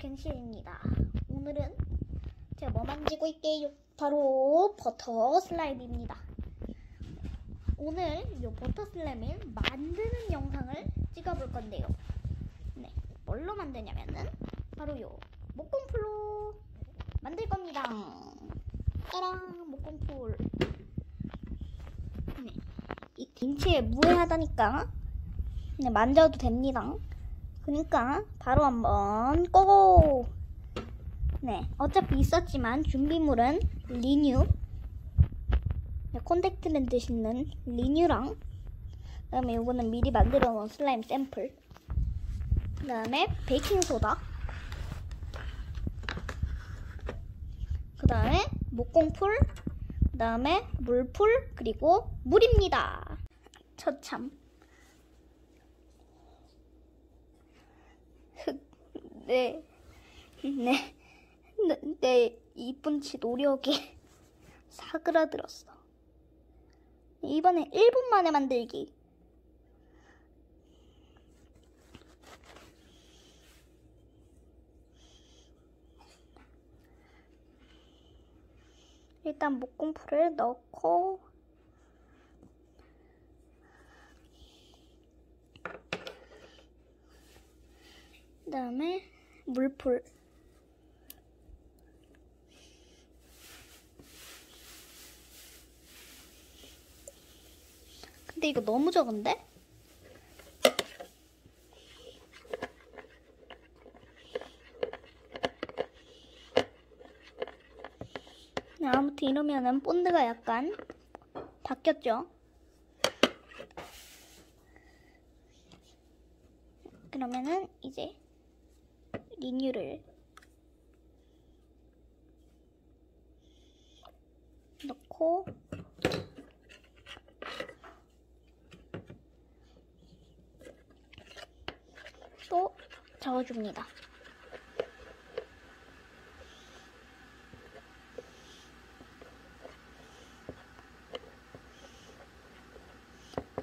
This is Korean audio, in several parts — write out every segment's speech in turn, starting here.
켄시입니다. 오늘은 제가 뭐 만지고 있게요? 바로 버터 슬라임입니다. 오늘 이 버터 슬라임을 만드는 영상을 찍어볼 건데요. 네, 뭘로 만드냐면은 바로 요 목공풀로 만들 겁니다. 짜란, 목공풀. 네, 이 김치에 무해하다니까 그냥 만져도 됩니다. 그러니까 바로 한번 고고! 네, 어차피 있었지만 준비물은 리뉴, 콘택트 렌즈 씻는 리뉴랑, 그 다음에 이거는 미리 만들어 놓은 슬라임 샘플, 그 다음에 베이킹소다, 그 다음에 목공풀, 그 다음에 물풀, 그리고 물입니다. 처참. 내 이쁜 치 노력이 사그라들었어. 이번에 1분 만에 만들기. 일단 목공풀을 넣고 그 다음에 물풀, 근데 이거 너무 적은데? 아무튼 이러면은 본드가 약간 바뀌었죠? 그러면은 이제 리뉴를 넣고 또 저어줍니다.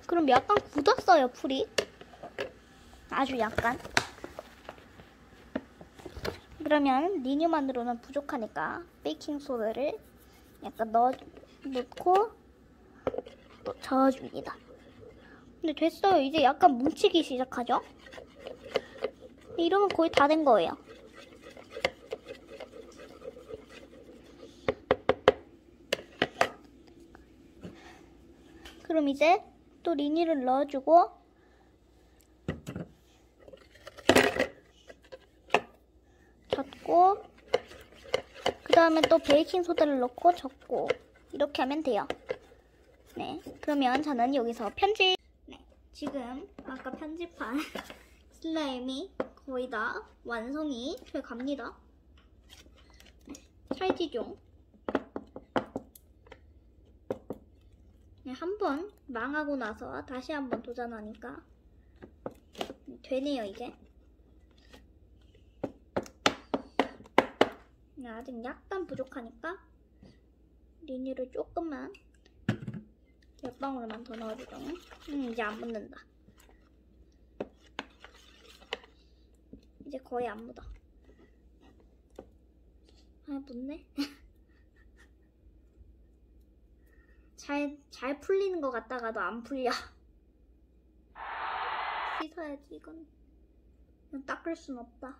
그럼 약간 굳었어요, 풀이. 아주 약간. 그러면 리뉴만으로는 부족하니까 베이킹소다를 약간 넣고 또 저어줍니다. 근데 됐어요. 이제 약간 뭉치기 시작하죠? 이러면 거의 다 된 거예요. 그럼 이제 또 리뉴를 넣어주고 젓고 그 다음에 또 베이킹소다를 넣고 젓고 이렇게 하면 돼요. 네, 그러면 저는 여기서 편집. 네, 지금 아까 편집한 슬라임이 거의 다 완성이 돼 갑니다. 네, 찰지종. 네, 한번 망하고 나서 다시 한번 도전하니까 되네요, 이제. 네, 아직 약간 부족하니까 리뉴를 조금만 몇 방울만 더 넣어주죠. 이제 안 묻는다. 이제 거의 안 묻어. 아, 묻네. 잘 풀리는 것 같다가도 안 풀려. 씻어야지, 이건. 닦을 순 없다.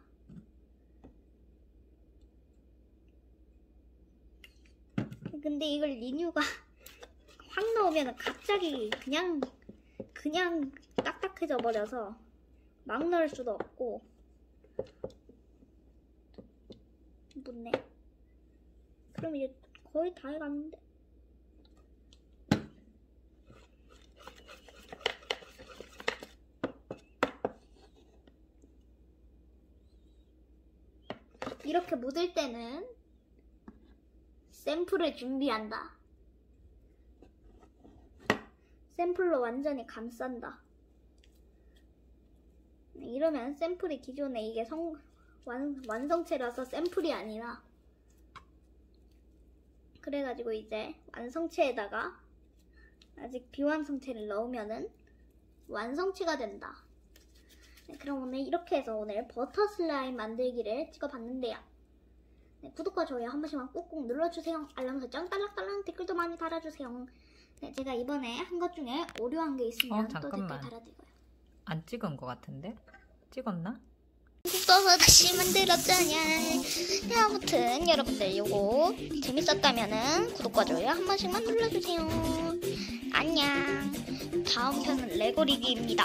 근데 이걸 리뉴가 확 넣으면 갑자기 그냥 딱딱해져 버려서 막 넣을 수도 없고. 묻네. 그럼 이제 거의 다 해갔는데. 이렇게 묻을 때는 샘플을 준비한다. 샘플로 완전히 감싼다. 이러면 샘플이 기존에 이게 완성체라서 샘플이 아니라, 그래가지고 이제 완성체에다가 아직 비완성체를 넣으면은 완성체가 된다. 네, 그럼 오늘 이렇게 해서 오늘 버터 슬라임 만들기를 찍어봤는데요. 네, 구독과 좋아요 한 번씩만 꾹꾹 눌러주세요. 알람 설정 딸랑딸랑 댓글도 많이 달아주세요. 네, 제가 이번에 한 것 중에 오류한 게 있으면 또 댓글 달아드려요. 안 찍은 것 같은데? 찍었나? 써서 다시 만들었잖냐. 네, 아무튼 여러분들 요거 재밌었다면은 구독과 좋아요 한 번씩만 눌러주세요. 안녕. 다음 편은 레고리기입니다.